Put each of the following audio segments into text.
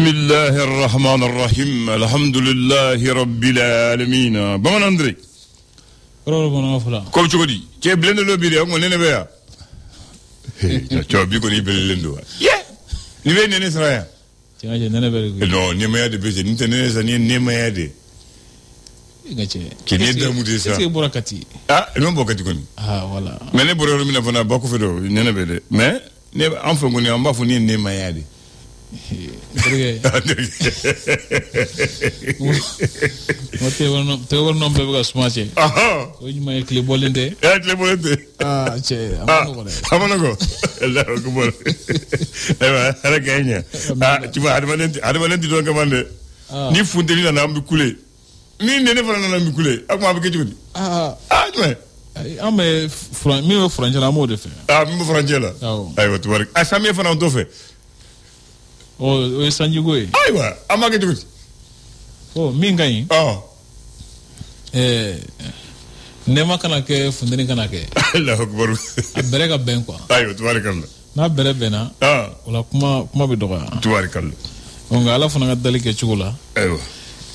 Bismillahir Rahmanir Rahim. Alhamdulillahi Rabbil Alamin. Bon André. Comme tu dis, tu es blindé le bidé, on est névé. Tu as bien connu Belendo. Yeah. Ni venu ne sera. Tu as bien névé. Non, ni meilleur de baiser, ni tenez ça ni meilleur de. Qui n'est pas moudé ça. C'est Borakati. Ah, non Borakati connu. Ah voilà. Mais les Bororo mina fana beaucoup fait do, ni névé de. Mais ne enfin connu en bas faut ni meilleur de. Te war nom be ga smache o jima clé bolende clé bolende che amano Allah akbar ewa ala ganya tu vois advalenti do kamande ni fundeli na ambi kule ni nene fana na ambi kule akuma be kejudi tu vois ame fran mi franje la mode fe mi franje la aywa tu vois asami fana on to fe o sanjugo aywa amage kejudi mi ngai nema kana ke fundeni kana ke Allahu akbar abere ga ben quoi aywa tubarakallah na bere bena wala kuma be doga tubarakallah on ga ala fana ga dali ke chugula aywa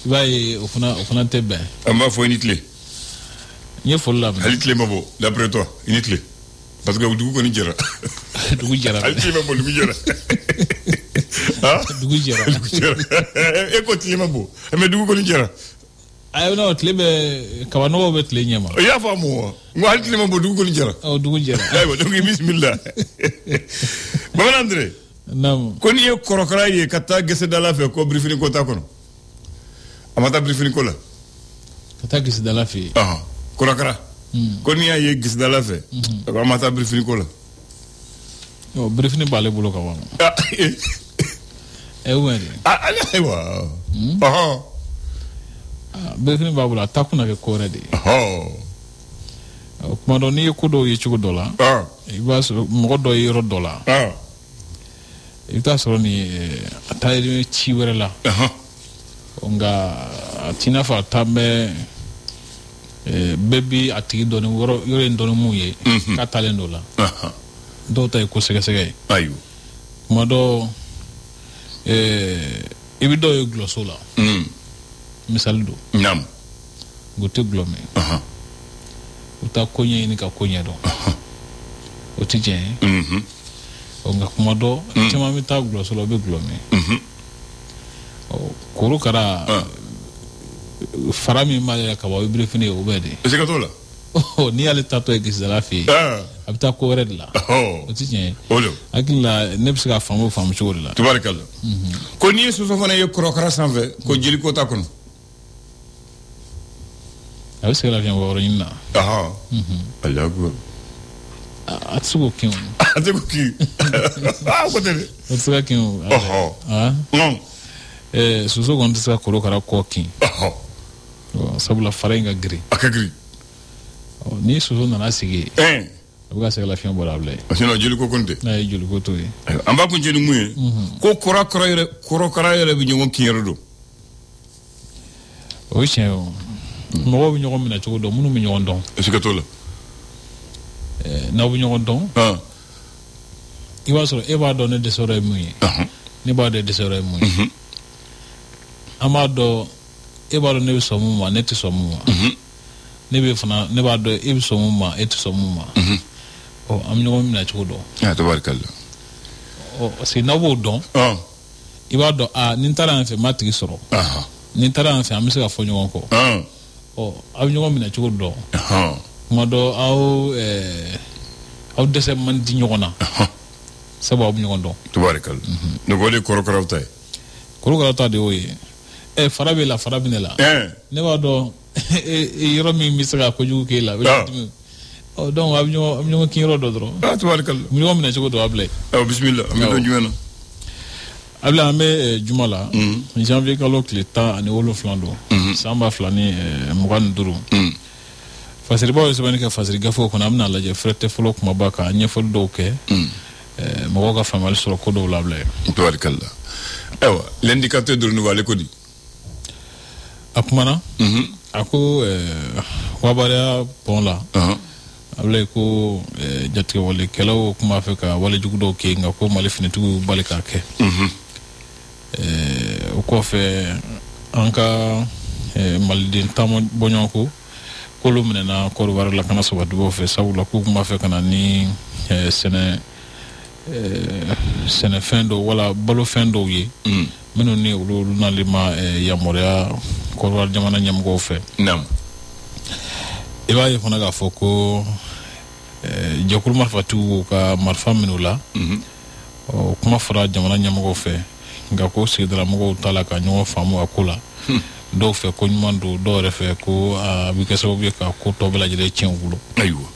bay o fana tebe amba fo nitle nye folla halitle mabo d'après toi nitle parce que dugu ko ni jera halitle mabo dugu jera dugu jera e ko tlema bo me dugu ko ni jera ay no tlebe kawano be tle nyama ya famu ngo hal tlema bo dugu ko ni jera dugu jera aywa donc bismillah Maman André nam ko ni e korokara ye kata gese dala fe ko briefing ko ta kono amata briefing ko la kata gese dala fe korokara ko ni ye gese dala fe ko amata briefing ko la yo briefing bale bulo ka wa ewere aywa briefing babula takuna ke kore de kuma do ni ko do ye chugo dola ibas mo do yero dola ita so ni atayri chi were la nga tina fa tambe baby ati do ni woro yore ndo mu ye ka talendo la do tay ko sege sege ayu kuma do ibi do yo glosola misal do nam gote glome uta konye ni ka konye do o tije o nga kuma do tema mi ta glosola be glome o kuru kara farami male ka wa ibre fini o bede c'est que tola ni ale tato e gis la fi abita ko red la o tije olo akila nebsika famu chori la tubarakallah ko ni so so fana ye krokara sanve ko jeli ko ta kono awse la vient woro inna Allah akbar atsugo kin ko tele atsugo kin non suso gon tsa krokara ko kin sabula farenga gri akagri ni suso na nasigi abuga se la fion borable asino jeli ko konte na jeli ko toy amba ko jeni muye ko krokara yere bi ngon kin yerodo o chen mo bi ngon mina chugo do munu mi ngon don est-ce que tola na bi ngon don iwa so e ba do ne de sore muye ni ba de sore muye amado e ba do ne so mu ma ne ti so mu ne be fana ne ba do e so mu ma e ti so mu ma o am ngon mina chugo do tabarakallah o si na bo don iwa do ni ntara anfe matigi soro ni ntara anfe amse ka fonyo wonko am ngon mina chugo do modo aw dese man di ñogona sababu ñogon do tabarakallah no gole korokara tay de oye farabe ne la ne ba do yoro mi misra ko jugu ke la donc am ñogon ki ro do dro tabarakallah mi ñogon mina ci ko do ablay bismillah am do jumena abla ame jumala janvier kalo kleta ani wolo flando samba flani mugan duru fasiri bawo sabani ka fasiri gafo ko namna la je frette folo kuma baka nyefol do ke mo ga famal sur ko do lable tabarakallah ewa l'indicateur de renouveau ko di akmana ako wabara bon la able ko jatti wala kelaw kuma fe ka wala jugudo ke nga ko mali fini tugu balika ke o kɔfɛ an ka maliden taama bɔɲɔgɔnko k'olu minɛna Kɔdiwari lakana sabatibaw fɛ sabula k'u kun b'a fɛ ka na ni sɛnɛfɛn dɔw wala balofɛn dɔw ye minnu ni olu nali ma yamaruya Kɔdiwari jamana ɲɛmɔgɔw fɛ. I b'a ye fana k'a fɔ ko jɛkulu marifatigiw ka marifa minnu la kuma fɔra jamana ɲɛmɔgɔw fɛ nka ko sigidalamɔgɔw t'a la ka ɲɔgɔn faamu a ko la dɔw fɛ ko ɲuman don dɔw yɛrɛ fɛ ko a bɛ kɛ sababu ye ka ko tɔ bɛɛ lajɛlen tiɲɛ u bolo. Ayiwa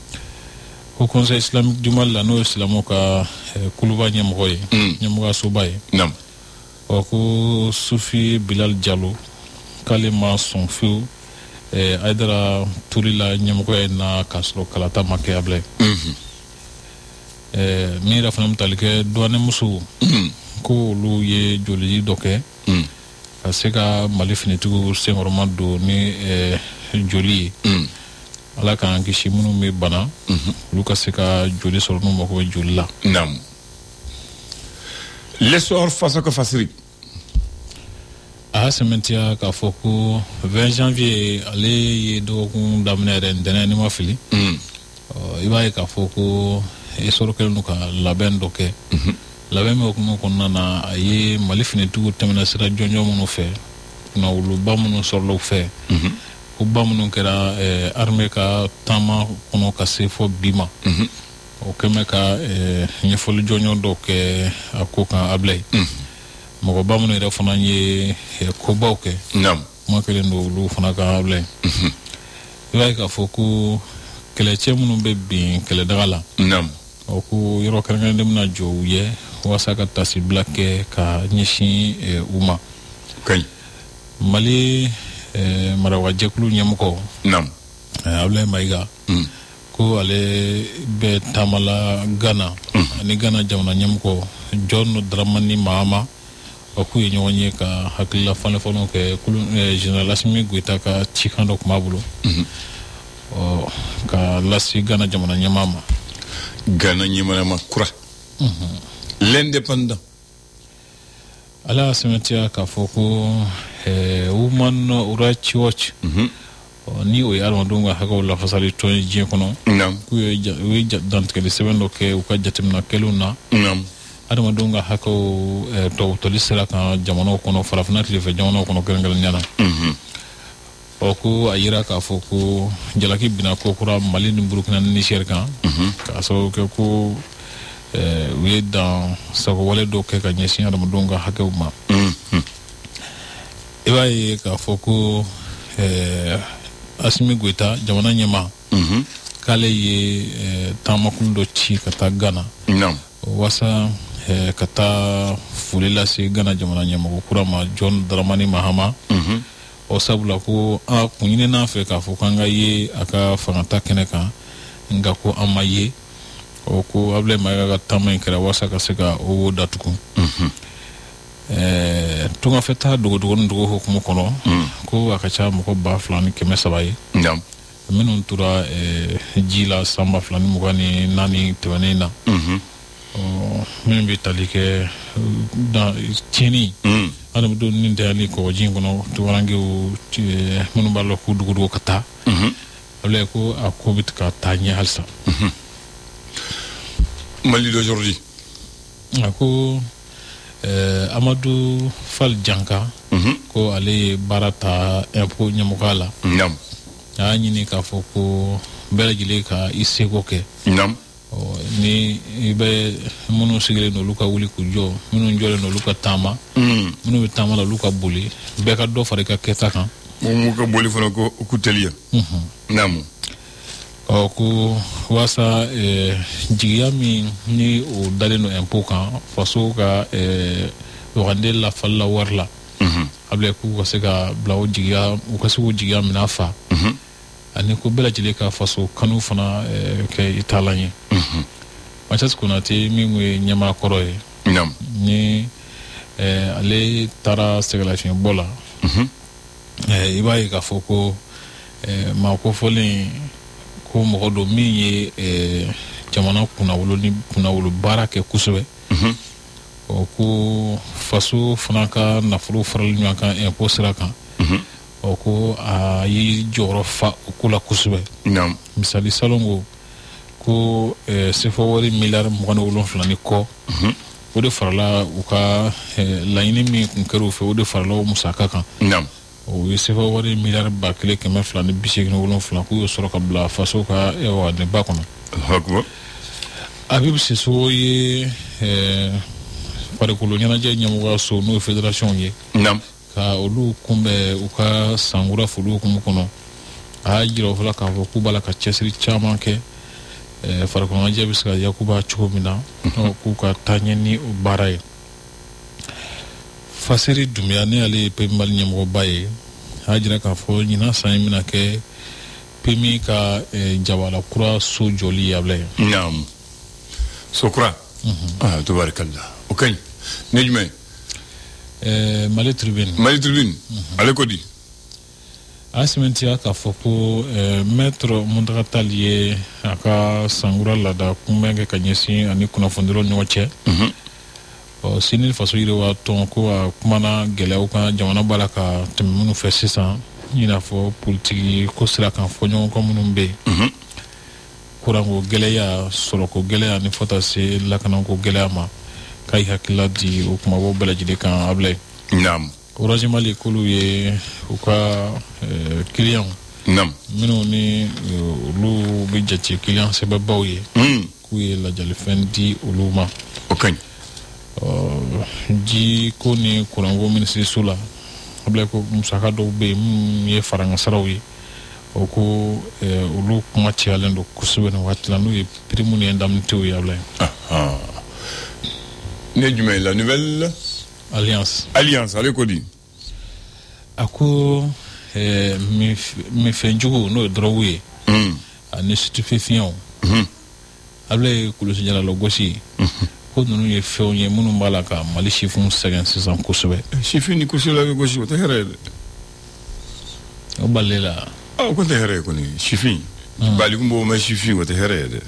ko conseil islamique du Mali la n'o ye silamɛw ka kuluba ɲɛmɔgɔ ye ɲɛmɔgɔyasoba ye ko Sufi Bilal Jalo k'ale ma sɔn fiyewu Aidara Turila ɲɛmɔgɔya in na k'a sɔrɔ kalata ma kɛ abila min yɛrɛ fana bɛ tali kɛ douanimusow ko olu ye joliji dɔ kɛ ka se ka Mali finitigiw senkɔrɔma don ni joli ye Ala k'an kisi minnu bɛ bana olu ka se ka joli sɔrɔ n'u mago bɛ joli la. L'essor façon que fasiri a sɛmɛntiya k'a fɔ ko 20 janvier ale ye dɔgɔkun daminɛ yɛrɛ ntɛnɛn ni ma fili i b'a ye k'a fɔ ko essor kɛlen don ka labɛn dɔ kɛ labɛn min hukumu kɔnɔna na a ye Mali finitigiw tɛmɛna sira jɔnjɔn minnu fɛ kunnawoloba minnu sɔrɔla u fɛ ko ba minnu kɛra armée ka taama kɔnɔ ka se fɔ bi ma o kɛmɛ ka ɲɛfɔli jɔnjɔn dɔw kɛ a ko kan abila ye mɔgɔba minnu yɛrɛ fana ye kobaw kɛ kuma kelen don olu fana ka abila ye i b'a ye k'a fɔ ko kɛlɛcɛ minnu bɛ bin kɛlɛdaga la ko yɔrɔ kɛrɛnkɛrɛnnen bɛna jɔ u ye walasa ka tasibila kɛ ka ɲɛsin u ma. Mali marawajɛkulu ɲɛmɔgɔ Abdoulaye Mayiga ko ale bɛ taamala Gana ani Gana jamana ɲɛmɔgɔ John Dramani Mahama k'u ye ɲɔgɔn ye ka hakilila fanfɛnw kɛ Général Assimi Goïta ka cikan dɔ tun b'a bolo ka lase Gana jamana ɲɛmaa ma. Gana ɲɛmaa kura l'indépendant ala y'a sɛmɛntiya k'a fɔ ko Human Rights Watch ni o ye adamadenw ka hakɛw lafasali tɔn diɲɛ kɔnɔ k'u ye dantigɛli sɛbɛn dɔ kɛ u ka jateminɛ kɛlenw na adamadenw ka hakɛw tɔbɔtɔli sera kan jamanaw kɔnɔ farafinna tilefɛ jamanaw kɔnɔ kɛrɛnkɛrɛnnenya na ko a yira k'a fɔ ko jalaki bina ko kura Mali ni Burukina ni Niger kan k'a sababu kɛ ko u ye dan sagowale dɔw kɛ ka ɲɛsin adamadenw ka hakɛw ma. I b'a ye k'a fɔ ko Assimi Goïta jamana ɲɛmaa k'ale ye taamakulu dɔ ci ka taa Gana walasa ka taa foli lase Gana jamana ɲɛmɔgɔ kura ma John Dramani Mahama o sabula ko a kun ɲinina fɛ k'a fɔ k'an ka ye a ka fangata kɛnɛ kan nka ko an ma ye ko Abdoulaye Mayiga ka taama in kɛra walasa ka se ka o datugu tungafɛta dogodogoni dogo hukumu kɔnɔ ko a ka ca mɔgɔ 2,300 ye minnu tora ji la san 2024 tɛmɛnen na minnu bɛ tali kɛ tiɲɛni adamadenw ni dayali kɔgɔji in kɔnɔ tubarangew minnu b'a la k'u dogodogo ka taa Abdoulaye ko a ko bɛ ka taa ɲɛ halisa. Mali d'aujourd'hui a ko Amadou Fall Janka ko ale ye baara ta impôt ɲɛmɔgɔya la a y'a ɲini k'a fɔ ko bɛɛ lajɛlen ka i seko kɛ ni i bɛ minnu sigilen n'olu ka wuli k'u jɔ minnu jɔlen n'olu ka taama minnu bɛ taama la olu ka boli bɛɛ ka dɔ fara i ka kɛta kan mun ka boli fana ko ku teliya ko walasa jigiya min ni o dalen don impôt kan faso ka wagande lafalila wari la Abdoulaye k'u ka se ka bila o jigiya u ka se k'o jigiya minɛ fa ani ko bɛɛ lajɛlen ka faso kanu fana kɛ i taalan ye Mathias Konate min ye ɲɛmaa kɔrɔ ye ni ale taara sɛgɛlafiɲɛbɔ la i b'a ye k'a fɔ ko maa kofɔlen ko mɔgɔ dɔ min ye jamana kunnawolo baara kɛ kosɛbɛ o ko faso fana ka nafolo farali ɲɔgɔn kan impôt sira kan o ko a ye jɔyɔrɔ fa o ko la kosɛbɛ misali salon ko sefa wari miliyari 27 ni kɔ o de farala u ka laɲini min kun kɛra u fɛ o de farala o musaka kan o ye sefa wari miliyari 1,287 k'u y'o sɔrɔ ka bila faso ka wariba kɔnɔ Habib Sissoco ye farikolo ɲɛnajɛ ɲɛmɔgɔyaso n'o ye fédération ye ka olu kunbɛn u ka sankura foli hukumu kɔnɔ a y'a jira o fana k'a fɔ k'u b'a la ka cɛsiri caman kɛ farikolo ɲɛnajɛ bɛ se ka yakuba cogo min na k'u ka taa ɲɛ ni o baara ye Faseri Dunbiya ne ale ye PMI Mali ɲɛmɔgɔba ye a y'a jira k'a fɔ ɲinan san in bɛna kɛ PMI ka jabala kura so jɔli ye abila ye Sokura tubaarikalla o kañ ne jumɛn Mali Tribune ale ko di a sɛmɛntiya k'a fɔ ko maître Muntaka Tall ye a ka sankura laada kunbɛn kɛ ka ɲɛsin ani kunnafonidilaw ni ɲɔgɔn cɛ sini faso yiriwa tɔn ko a kumana gɛlɛyaw kan jamana b'a la ka tɛmɛ minnu fɛ sisan i n'a fɔ politiki ko sira kan fɔɲɔgɔnkɔ minnu bɛ yen kuranko gɛlɛya sɔrɔko gɛlɛya ni fɔ ta se lakanako gɛlɛya ma k'a ye hakilila di o kumabɔ bɛɛ lajɛlen kan abila Orange Mali k'olu ye u ka client minnu ni olu bɛ jate client sɛbɛbaw ye k'u ye lajalifɛn di olu ma ji ko ni kuranko minisiriso la abila ko musaka dɔw bɛ yen minnu ye farankasaraw ye o ko olu kuma cayalen don kosɛbɛ nin waati la n'u ye prime ni indemnités ye abila ne jumɛn la nouvelle alliance ale ko di a ko mifɛnjugu n'o ye dɔrɔgu ye ani stupéfiants abila ye kulusi jalala gosi ko ninnu ye fɛnw ye minnu b'a la ka Mali sifinw sɛgɛn sisan kosɛbɛ sifin ni kulusi la gosi o tɛ hɛrɛ ye dɛ o balile la ko tɛ hɛrɛ ye kɔni sifin bali kun b'o mɛn sifin o tɛ hɛrɛ ye dɛ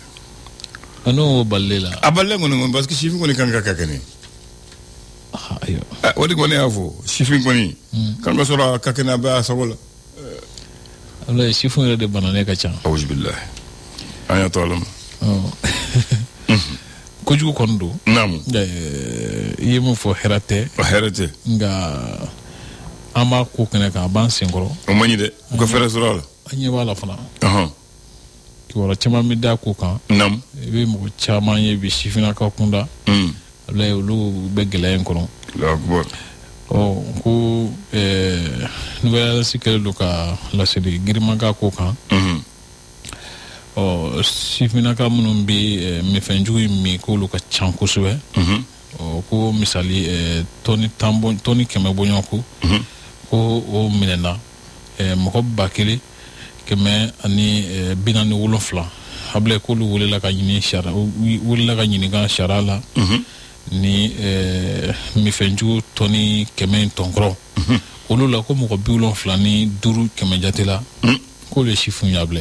n'o balile la a balile kɔni parce que sifin kɔni kan ka kɛnɛ o de kɔni y'a fɔ sifin kɔni kan ka sɔrɔ a ka kɛnɛ a bɛ a sago la ala ye sifin yɛrɛ de bananen ka ca awuzubilahi an y'a to ala ma kojugu kɔni don i ye mun fɔ hɛrɛ tɛ nka an b'a ko kɛnɛ kan a b'an senkɔrɔ o man ɲi dɛ u ka fɛrɛ sɔrɔ a la an ɲɛ b'a la fana kibaruya caman bɛ da ko kan i bɛ mɔgɔ caman ye bi sifinnakaw kunda ala ye olu bɛ gɛlɛya in kɔnɔ ko nouvelle alliance kɛlen don ka laseli girimaka ko kan sifinnaka minnu bɛ mifɛnjugu in min k'olu ka ca kosɛbɛ ko misali tɔni 100 bɔɲɔgɔnko ko o minɛna mɔgɔ 1,447 abila k'olu welela ka ɲininka sariya la ni mifɛnjugu tɔni 100 tɔnkɔrɔ olu la ko mɔgɔ 75 kɛmɛ jate la k'olu ye sifinw ye abila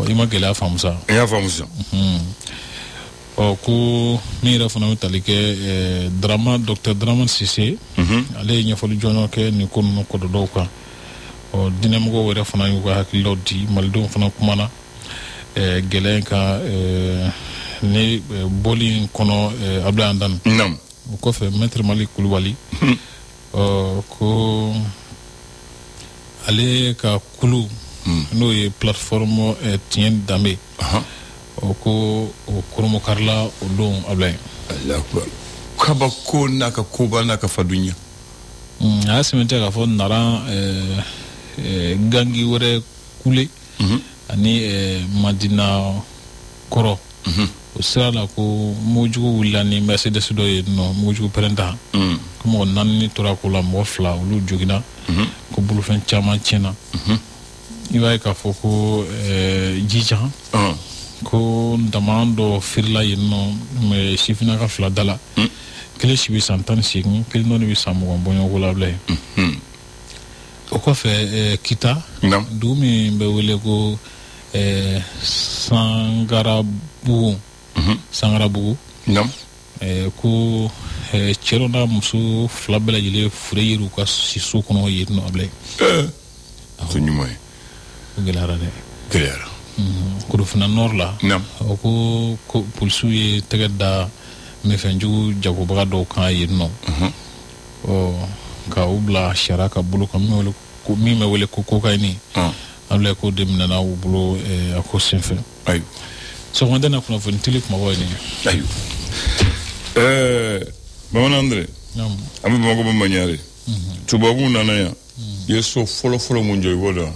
i ma gɛlɛya faamu sa i y'a faamu sa ko min yɛrɛ fana bɛ tali kɛ Dr Dramane Sise ale ye ɲɛfɔli jɔnjɔn kɛ nin ko ninnu kɔlɔlɔw kan diinɛmɔgɔw yɛrɛ fana y'u ka hakililaw di malidenw fana kumana gɛlɛya in kan ne bɔli in kɔnɔ abila an dan o kɔfɛ maître Mali Kulubali ko ale ka kulu n'o ye plateforme tiɲɛ danbe ko o koromo karila o don abila ye kaba ko n'a ka koba n'a ka fadunya a y'a sɛmɛntiya k'a fɔ naran gangi wɛrɛ kule ani Madina kɔrɔ o sira la ko mugujugu wulila ni Mercedes dɔ ye nɔ mugujugu pɛrɛnta ko mɔgɔ 4 tora ko la mɔgɔ 2 olu joginna ko bolofɛn caman tiɲɛna i b'a ye k'a fɔ ko jijan ko dama dɔ firila yen nɔ sifinnaka 2 dala kelen si bɛ san 18 kelen dɔ bɛ san 20 bɔɲɔgɔnko la bila ye o kɔfɛ Kita dugu min bɛ wele ko Sangarabugu ko cɛlo n'a muso fila bɛɛ lajɛlen fure yiriw ka si so kɔnɔ yen nɔ abilɛ so ɲuman ye o gɛlɛyara dɛ gɛlɛyara Korofina Nord la o ko polisiw ye tɛgɛ da mɛfɛnjugu jagobaga dɔw kan yen nɔ ka u bila sariya ka bolo kan min bɛ wele ko kokayini abilɛ ko de minɛna u bolo a ko senfɛ ayiwa sɔgɔmada na kunnafoni teli kumabɔ ye nin ayiwa bamanan Andre an bɛ Bamakɔ bɛ Maɲare tubabuw nana yan i ye so fɔlɔ mun jɔ i b'o dɔn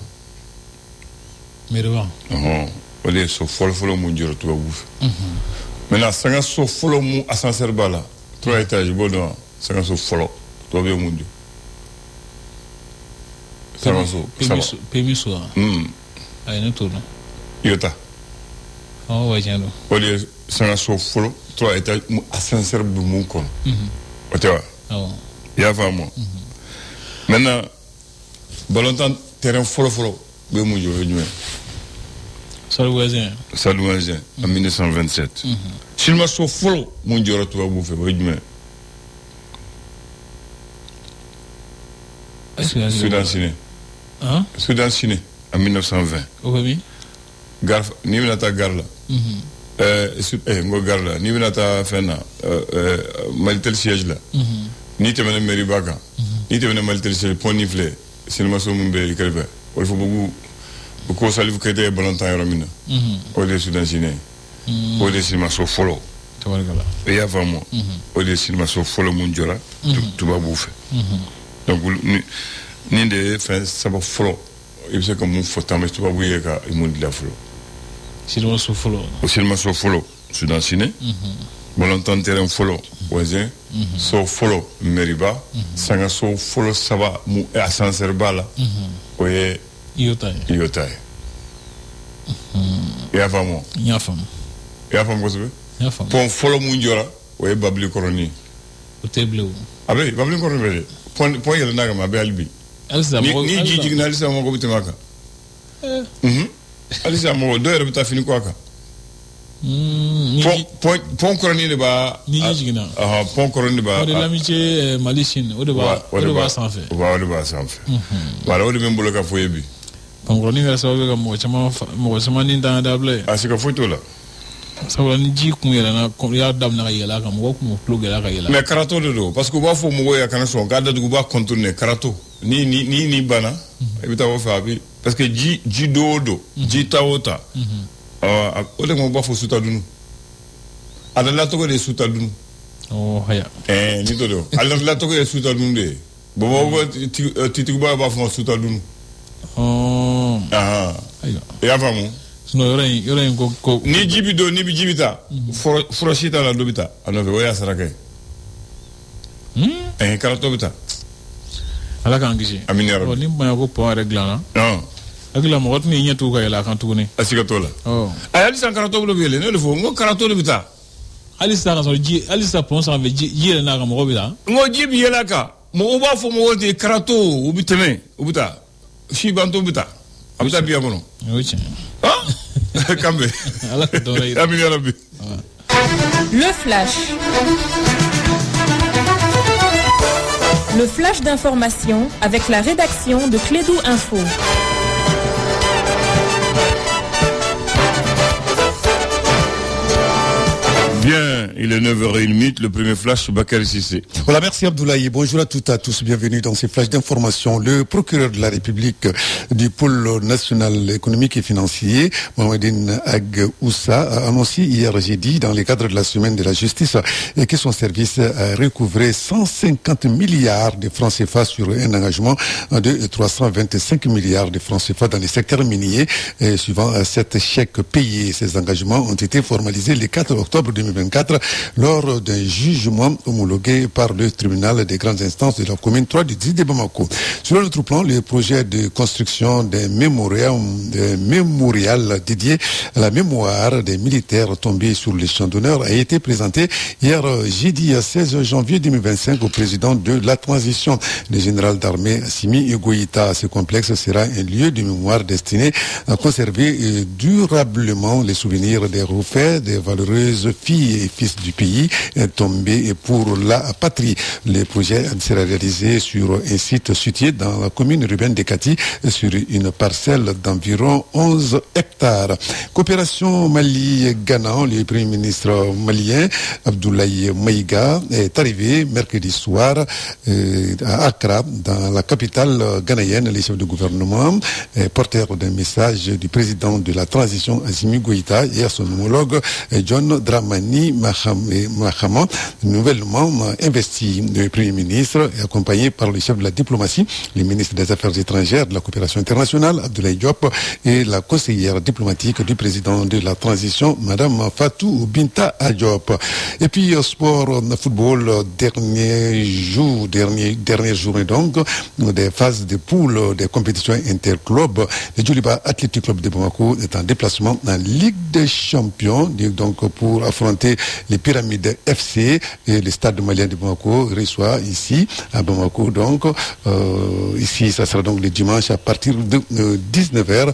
Meriba o de ye so fɔlɔ mun jɔra tubabuw fɛ maintenant sangaso fɔlɔ mun ascenseur b'a la 3 étages i b'o dɔn sangaso fɔlɔ tubabu ye mun jɔ sangaso permiso a ye ne to dɔn i ye taa wa tiɲɛ don o de ye sangaso fɔlɔ 3 étages mun ascenseur bɛ mun kɔnɔ o tɛ wa i y'a faamu maintenant ballontan terrain fɔlɔ bɛ mun jɔ o ye jumɛn Stade Ouazien en 1927 silimaso fɔlɔ mun jɔra tubabuw fɛ o ye jumɛn Soudan Ciné en 1920 gare n'i bɛna taa gare la ngo gare la n'i bɛna taa fɛn na Malitel siège la n'i tɛmɛna Meriba kan n'i tɛmɛna Malitel siège pont ni filɛ silimaso mun bɛ i kɛrɛfɛ o de fɔ bugu ko Salif Keita ye ballontan yɔrɔ min na o de ye Soudan Ciné o de ye silimaso fɔlɔ i y'a faamu o de ye silimaso fɔlɔ mun jɔra tubabuw fɛ donc nin de ye fɛn saba fɔlɔ i bɛ se ka mun fɔ taama tubabuw ye ka mun dilan fɔlɔ silimaso fɔlɔ Soudan Ciné ballontan terrain fɔlɔ Ouazien so fɔlɔ Meriba sangaso fɔlɔ saba mun ascenseur b'a la o ye Iyota ye i y'a faamu n y'a faamu kosɛbɛ pont fɔlɔ mun jɔra o ye Babili kɔrɔnin o tɛ bilen o a bɛ Babili kɔrɔnin bɛ de pont yɛlɛnna kama a bɛ hali bi ni ji jiginna halisa mɔgɔ bɛ tɛmɛ a kan halisa mɔgɔ dɔw yɛrɛ bɛ taa fini kɔ a kan pont kɔrɔnin de b'a ni ji jiginna pont kɔrɔnin de b'a o de l'amitié Mali Chine o de b'a sanfɛ o de b'a sanfɛ voilà o de bɛ n bolo ka fɔ ye bi pankɔrɔnin kɛra sababu ye ka mɔgɔ caman ni dan da bilen a se ka foyi t'o la sabula ni ji kun yɛlɛnna i y'a daminɛ ka yɛlɛ a kan mɔgɔ kun tulo gɛlɛya ka yɛlɛ mais karato de don parce que u b'a fɔ mɔgɔw ye a kana sɔn k'a datugu u b'a contourner karato ni banna i bɛ taa o fɛ a bi parce que ji do o do ji ta o ta o de kama u b'a fɔ sutadunu a lalatɔgɔ de ye sutadunu haya ni to don a lalatɔgɔ ye sutadunu de ye bɔbɔ titigiba b'a fɔ sutadunu i y'a faamu yɔrɔ in ko ni ji bi don ni ji bi taa fura si t'a la dɔ bɛ taa a nɔfɛ o y'a saraka ye karatɔ bɛ taa ala k'an kisi amina yarabi ni bonya ko pɔn yɛrɛ dilanna hakili la mɔgɔ tun ye ɲɛ tugu ka yɛlɛ a kan tuguni a siga t'o la a hali sisan karatɔ bolo bɛ yɛlɛ ne de fɔ n ko karatɔ de bɛ taa hali sisan ka sɔrɔ hali sisan pɔn sanfɛ ji yɛlɛ n'a kan mɔgɔ bɛ taa n ko ji bi yɛlɛ a kan mɔgɔw b'a fɔ mɔgɔw de karatɔ u bɛ tɛmɛ u bɛ taa si banto bɛ taa a bɛ taa biya kɔnɔ o ye tiɲɛ kanbɛ ala ka dɔwɛrɛ yira amina yarabi le flash d'information avec la rédaction de Clédou Info. Bien, il est 9h30, le premier flash, Bakary Cissé. Voilà, merci Abdoulaye. Bonjour à toutes et à tous. Bienvenue dans ces flashs d'information. Le procureur de la République du pôle national économique et financier, Mohamedine Ag Oussa, a annoncé hier jeudi, dans le cadre de la semaine de la justice, que son service a recouvré 150 milliards de francs CFA sur un engagement de 325 milliards de francs CFA dans le secteur minier. Et suivant 7 chèques payés, ces engagements ont été formalisés le 4 octobre 2024 lors d'un jugement homologué par le tribunal des grandes instances de la commune 3 du 10 de Bamako. Sur l'autre plan, le projet de construction d'un mémorial dédié à la mémoire des militaires tombés sur les champs d'honneur a été présenté hier jeudi 16 janvier 2025 au président de la transition, le général d'armée Assimi Goïta. Ce complexe sera un lieu de mémoire destiné à conserver durablement les souvenirs des refaits des valeureuses filles filles et fils du pays tombés pour la patrie. Le projet sera réalisé sur un site situé dans la commune urbaine d'Ekati sur une parcelle d'environ 11 hectares. Coopération Mali-Ghana, le Premier ministre malien Abdoulaye Maïga est arrivé mercredi soir à Accra, dans la capitale ghanéenne. Les chefs de gouvernement portèrent d'un message du président de la transition Assimi Goïta et à son homologue John Dramani Mahama, nouvellement investi. Le Premier ministre est accompagné par le chef de la diplomatie, le ministre des Affaires étrangères, de la coopération internationale, Abdoulaye Diop, et la conseillère diplomatique du président de la transition, Madame Fatou Binta Diop. Et puis sport, football, dernière journée donc des phases de poule des compétitions interclubs. Le Djoliba Athletic Club de Bamako est en déplacement en Ligue des Champions, donc pour affronter les Pyramides FC, et le stade malien de Bamako reçoit ici à Bamako. Donc ici, ça sera donc le dimanche à partir de 19h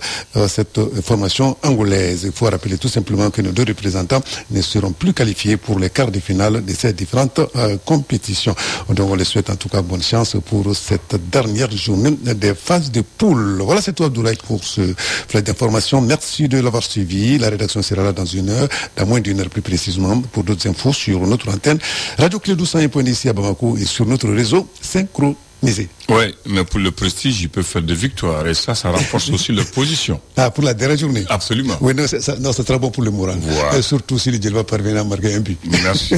cette formation angolaise. Il faut rappeler tout simplement que nos deux représentants ne seront plus qualifiés pour les quarts de finale de ces différentes compétitions. Donc on les souhaite en tout cas bonne chance pour cette dernière journée des phases de poule. Voilà, c'est tout Abdoulaye pour ce flash d'information. Merci de l'avoir suivi. La rédaction sera là dans une heure, dans moins d'une heure plus précisément, pour d'autres infos sur notre antenne Radio Clé 101.1 ici à Bamako et sur notre réseau synchronisé. Oui, mais pour le prestige, il peut faire des victoires et ça renforce aussi leur position. Ah, pour la dernière journée? Absolument. Oui, non, c'est très bon pour le moral. Voilà. Et surtout si le Djeliba parvient à marquer un but. Merci.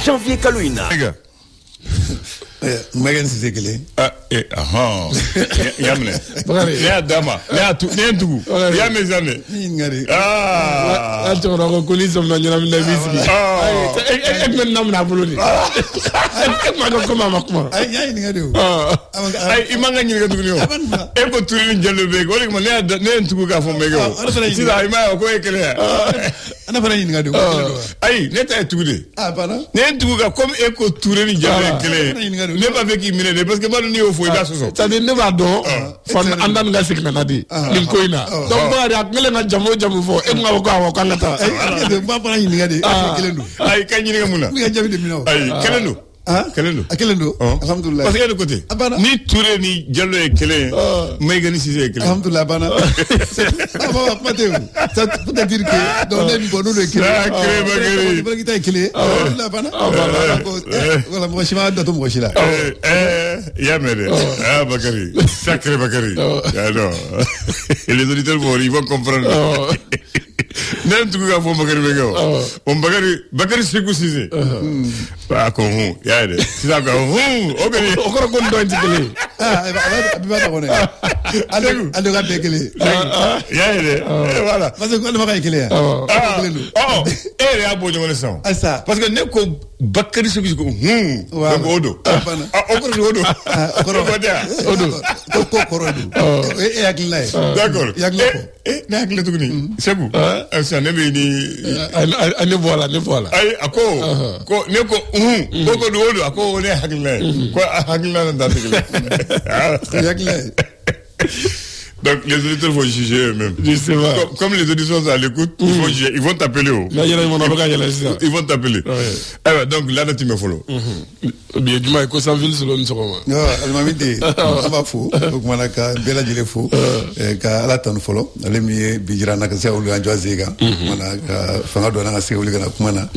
Janvier Kalouina. Les gars. Magan c'est quel Yamne. Ne dama. Ne tugu. Yamne zamne. Ah. Tu auras reconnu son nom de la musique. Et maintenant on a voulu. Comment. Ay ngado. Ay imanga nyinga tugu. E ko turi ni jallo be ko ne tugu ka fo mego. Sida ima ko ekele. Ana fara ngado. Ay ne ta tugu de. Ah bana. Ne tugu ka comme e ko turi ni jallo ekele. Ne pas avec imine parce que ba ni o fo ba so so. Ça dit ne va do fon andan nga sikna nadi. Lim koina. Donc ba ya ngele na jamu fo e nga ko awo kangata. Ay ba fara ngado. Kelendo. Ay kanyi nga muna. Nga jabi de mino. Ay kelendo. Kelendo. Alhamdulillah. Parce que de côté. Ni Touré ni Diallo est clé. Mais gani si c'est clé. Alhamdulillah bana. Ça peut dire que dans les bonnes de clé. Clé bagari. Clé. Alhamdulillah bana. Voilà moi je vais dans ton proche là. Ya mere. Ah Bakari. Sacré Bakari. Alors. Et les auditeurs ils vont comprendre. N'en tout cas, Bakari Bego. Bakari Sekou Cissé. Pas con, ya de. C'est ça, ok. Encore qu'on doit dire. Ah, va pas connaître. Allez, va péquer. Ya de. Voilà. Parce que quand on va péquer. Eh, ya bon, je ça. Ah ça. Parce que neko Bakari Sekou Cissé. Donc odo. Ah, encore odo. Odo. Odo. Et akilay. D'accord. Yaklako. Na akilay tout ni. Sekou. Ça ne veut ne voilà. Ay ako ko ne ko ko do do ako ne hakilna ko hakilna na hakilna. Donc les auditeurs vont juger eux-mêmes. Comme les auditeurs sont à l'écoute, ils vont t'appeler. Ils vont t'appeler. Donc là, tu me follow. Bien, du moins, que ça ville selon nous. Non, elle m'a dit, ça va fou. Donc, moi, là, Bella dit le fou. Quand elle a ton follow, elle est mieux, Bijira Nakasa ou le Anjoazega. Voilà, Fanga Dona Ase ou le Gana Kumana.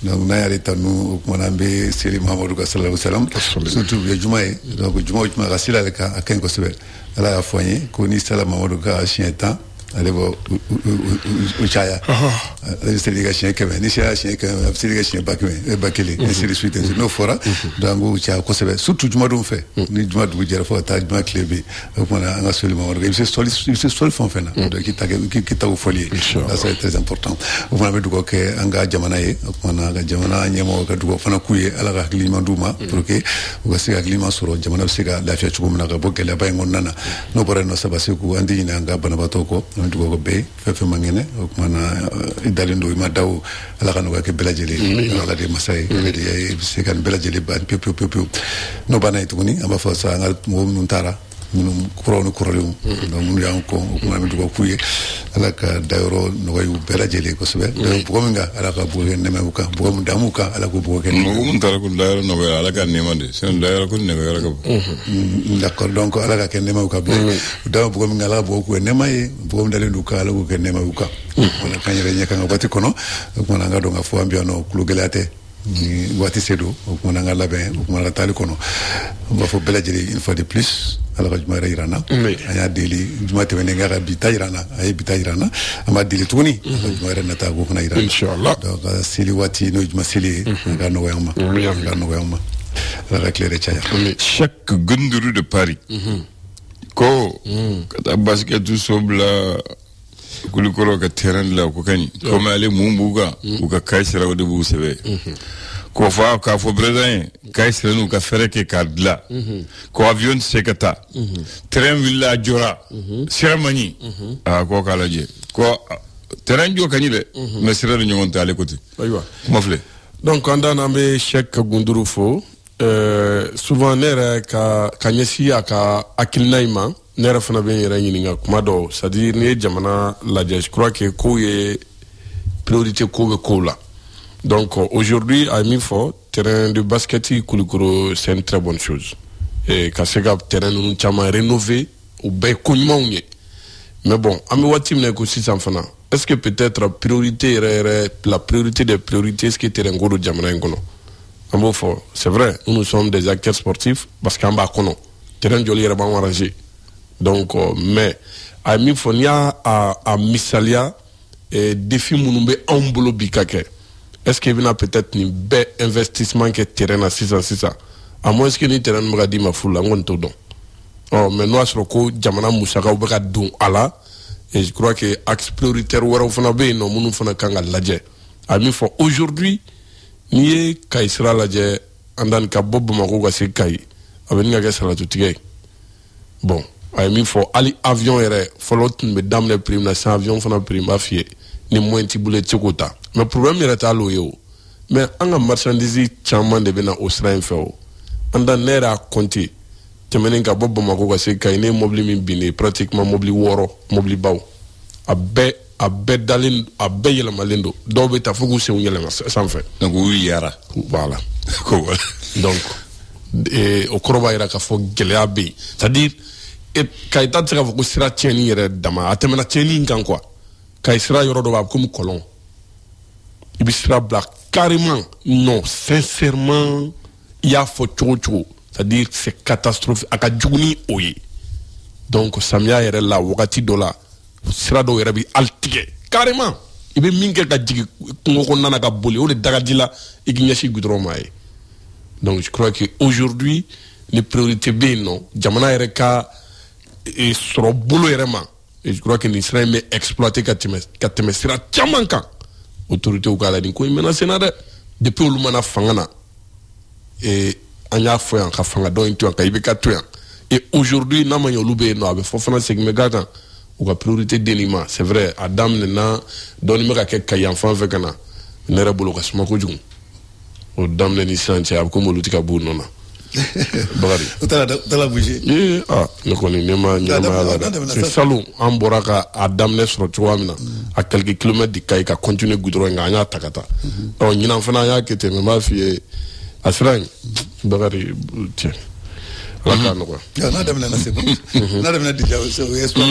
Donc, Naya Retanu, Kumanambe, Seli Mahamadou Sallallahu Salam. Surtout, Jumae. Donc, Jumae, Rasila, à Kenko Sebe. Elle a foigné, connu ça la maman de gars chien temps, elle est au chaya. C'est les gars chiens qui viennent, c'est les gars chiens bakélé, et c'est les suites, nos fora, dans le chaya, surtout du mois fait, ni du mois de Boudiara, faut attaquer du mois clébé, on a un seul moment, il se solide fond fait, qui t'a au folie, là c'est très important. On a vu du coup qu'un gars Jamanae, on a Jamana, Niamo, Kadou, Fanakouye, à la Raklima Douma, pour que, vous savez, Raklima sur Jamana Sega, la Fiat Chumana, Bokel, la Bangonana, no para no Sabaseku, Andi Nanga, Banabatoko, dugo be fefe mangene mana idalindo ima daw ala kanu ke belajeli ala de masai de se kan belajeli ban pepe no bana ituni amba fa sa ngal mo nuntara minum kuronu kurolum donc mun yang ko mana dugo kuye ala ka dayɔrɔ nɔgɔya u bɛɛ lajɛlen kosɛbɛ bɔgɔ min kan ala ka bɔgɔ kɛ nɛmɛ u kan bɔgɔ min damu kan ala ko bɔgɔ kɛ mɔgɔ mun taara ko dayɔrɔ nɔgɔya ala ka nɛma de sinon dayɔrɔ ko nɛgɛyɔrɔ ka bon d'accord donc ala ka kɛ nɛma u kan u damu bɔgɔ min kan ala ka bɔgɔ kɛ nɛma ye bɔgɔ min dalen don kan ala k'o kɛ nɛma u kan wala kan yɛrɛ ɲɛ kan ka waati kɔnɔ o kumana an ka dɔn ka fɔ an bɛ yan nɔ kulo gɛlɛya tɛ ni waati se don o kumana an ka labɛn o kumana ka taali kɔnɔ an b'a fɔ bɛɛ lajɛlen une fois de plus ala ka juma yɛrɛ jira an na an y'a deli juma tɛmɛnen k'a ka bi ta jira an na a ye bi ta jira an na an b'a deli tuguni a ka juma yɛrɛ nata k'o kana jira an na donc seli waati n'o ye juma seli ye an ka nɔgɔya an ma an ka nɔgɔya an ma ala ka tile yɛrɛ caya chaque gunduru de Paris ko ka taa basket so bila kulikɔrɔ ka terrain la ko kaɲi comme ale mun b'u kan u ka kayi sira o de b'u sɛbɛ k'o fɔ k'a fɔ président ye kayi sira n'u ka fɛrɛ kɛ k'a dilan ko avion tɛ se ka taa terrain wulila a jɔra sira man ɲi k'o k'a lajɛ ko terrain jɔ ka ɲi dɛ mais sira de ɲɔgɔn tɛ ale côté kuma filɛ donc an dan an bɛ Cheikh Gunduru fo souvent ne yɛrɛ ka ɲɛsin a ka hakilina in ma ne yɛrɛ fana bɛ n yɛrɛ ɲininka kuma dɔw c'est à dire n'i ye jamana lajɛ je crois que kow ye priorité ko bɛ kow la donc aujourd'hui a ye min fɔ terrain de basket Kulikoro c'est une très bonne chose et ka se ka terrain ninnu caman rénover o bɛɛ ye ko ɲumanw ye mais bon an bɛ waati min na ko sisan fana est-ce que peut-être priorité yɛrɛ la priorité des priorités est-ce que terrain ko don jamana in kɔnɔ an b'o fɔ c'est vrai nous sommes des acteurs sportifs parce que an b'a kɔnɔ terrain joli yɛrɛ b'an arranger donc mais a min fɔ n'i y'a a misaliya défi minnu bɛ anw bolo bi ka kɛ est-ce que i bɛna peut-être nin bɛɛ investissement kɛ terrain na sisan à moins que ni terrain bɛ ka d'i ma fu la n kɔni t'o dɔn mais n'o y'a sɔrɔ ko jamana musakaw bɛ ka don a la et je crois que axe prioritaire wɛrɛw fana bɛ yen nɔ minnu fana kan ka lajɛ a min fɔ aujourd'hui n'i ye Kayi sira lajɛ an dan ka bɔ Bamako ka se Kayi a bɛ nin ka kɛ salatutigɛ ye bon a ye min fɔ hali avion yɛrɛ fɔlɔ tun bɛ daminɛ prix min na sisan avion fana prix n b'a f'i ye ni moyen t'i bolo i tɛ se k'o ta mais problème yɛrɛ t'ale o ye o mais an ka marchandise caman de bɛ na o sira in fɛ o an dan ne yɛrɛ y'a compter tɛmɛnen ka bɔ Bamako ka se Kayi ne ye mobili min binnen pratiquement mobili 6 mobilibaw a bɛɛ dalen a bɛɛ yɛlɛmalen don dɔw bɛ taa fo k'u senw yɛlɛma sanfɛ donc u yara voilà donc o kɔrɔ b'a jira k'a fɔ gɛlɛya bɛ yen c'est à dire Kayi ta tɛ se k'a fɔ ko sira tiɲɛni yɛrɛ dama a tɛmɛna tiɲɛni in kan quoi Kayi sira yɔrɔ dɔ b'a comme kɔlɔn i bɛ sira bila carrément non sincèrement i y'a fɔ cogo cogo c'est à dire c'est catastrophe a ka jugu ni o ye donc samiya yɛrɛ la wagati dɔ la sira dɔw yɛrɛ bɛ hali tigɛ carrément i bɛ min kɛ ka jigin kungo kɔnɔna na ka boli o de dagaji la i k'i ɲɛsin goudron ma ye donc je crois que aujourd'hui ni priorité bɛ yen nɔ jamana yɛrɛ ka sɔrɔ bolo yɛrɛ ma et je crois que nin sira in bɛ exploiter ka tɛmɛ sira caman kan autorités k'a la nin ko in menacé na dɛ depuis olu mana fanga na an y'a fɔ yan ka fanga dɔ in to yan ka IBK to yan et aujourd'hui n'a ma ɲɛ olu bɛ yen nɔ a bɛ fɔ fana segin bɛ k'a kan u ka priorité denni ma c'est vrai a daminɛna dɔɔni bɛ ka kɛ Kayi yan fan fɛ ka na ne yɛrɛ bolo ka suma kojugu o daminɛ ni sisan cɛ a bɛ komi olu tɛ ka b'u nɔ na Bakari o taara bouger ne kɔni ne ma ɲɛnamaya la dɛ c'est salon an bɔra ka a daminɛ sɔrɔ cogoya min na a quelques kilomètres de Kayi ka continuer goudron in kan an y'a ta ka taa ɲinan fana an y'a kɛ ten mais n b'a f'i ye a sira in Bakari tiɲɛ ala k'a nɔgɔya n'a daminɛna se n'a daminɛna déjà o ye espoir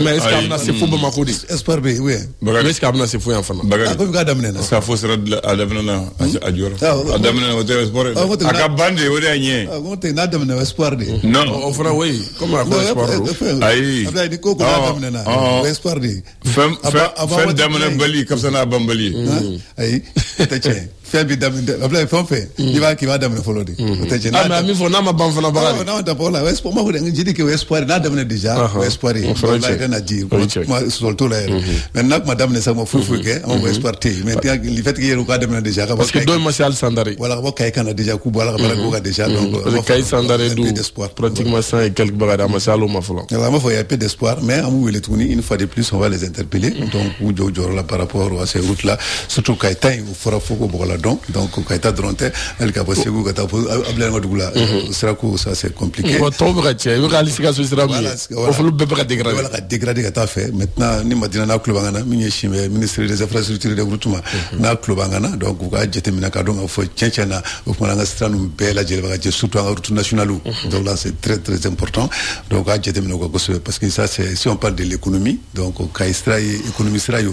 mais est-ce que a bɛna se fo Bamako de espoir bɛ yen oui mais est-ce que a bɛna se fo yan fana komi k'a daminɛna est-ce que a fɔ sira a daminɛna a jɔra a daminɛna o tɛ espoir ye a ka ban de o de y'a ɲɛ o tɛ n'a daminɛna espoir de non o fana oui comme a fɔ espoir don ayi Abdoulaye ni ko n'a daminɛna o ye espoir de fɛn daminɛ bali ka fisa n'a ban bali ye ayi o tɛ tiɲɛ fɛn bɛ daminɛ Abdoulaye fɛn o fɛn n'i b'a k'i b'a daminɛ fɔlɔ de o tɛ tiɲɛ mais a min fɔ n'a ma ban fana Bakari n'a ma daminɛ o la espoir ma ko dɛ j'ai dit que o espoir n'a daminɛ déjà o espoir ye Abdoulaye yɛrɛ na di kuma sɔsɔli t'o la yɛrɛ mais n'a kuma daminɛ sa ma foyi foyi kɛ an ko espoir tɛ yen mais le fait que yɛrɛ k'a daminɛ déjà parce que dɔ in ma se hali Sandare voilà ka bɔ Kayi kana déjà k'u bɔ ala ka baara k'o kan déjà donc parce que Kayi Sandare dun pratiquement 100 et quelques Bakari a ma se hali o ma fɔlɔ an b'a fɔ il y a peu d'espoir mais an b'u wele tuguni une fois de plus on va les interpeller donc k'u jɔ u jɔyɔrɔ la par rapport à ces routes là surtout Kayi ta in o fɔra fo k'o bɔgɔ la don donc quand tu dronte elle ka passé go ka abla ma dugula sera ko ça c'est compliqué to ba ka che ba ali sika so sera o fulu be ka dégrader voilà ka dégrader ka ta fait maintenant ni madina na club ngana mi chimé ministre des infrastructures de groupement na club ngana donc ka jete mina ka don fo tchenchana o fona nga stranu bela jele ba ka surtout en route nationale donc là c'est très très important donc ka jete mina ko parce que ça c'est si on parle de l'économie donc ka économie sera yo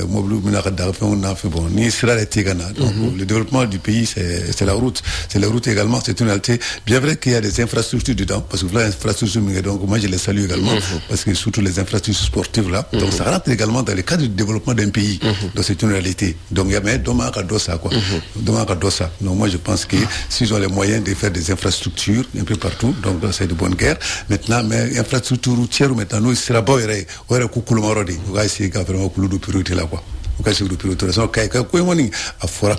moblu mina ka da fait on a fait bon ni sera les tigana donc le développement du pays c'est la route également c'est une réalité bien vrai qu'il y a des infrastructures dedans parce que là infrastructures donc moi je les salue également parce que surtout les infrastructures sportives là donc ça rentre également dans le cadre du développement d'un pays donc c'est une réalité donc il y a mais demain à dosa quoi demain à dosa donc moi je pense que s'ils ont les moyens de faire des infrastructures un peu partout donc c'est de bonne guerre maintenant mais infrastructure routière maintenant nous sera pas ouais kukulu marodi on va essayer vraiment kulu de priorité là quoi on va essayer de priorité ça kai ko woni a fora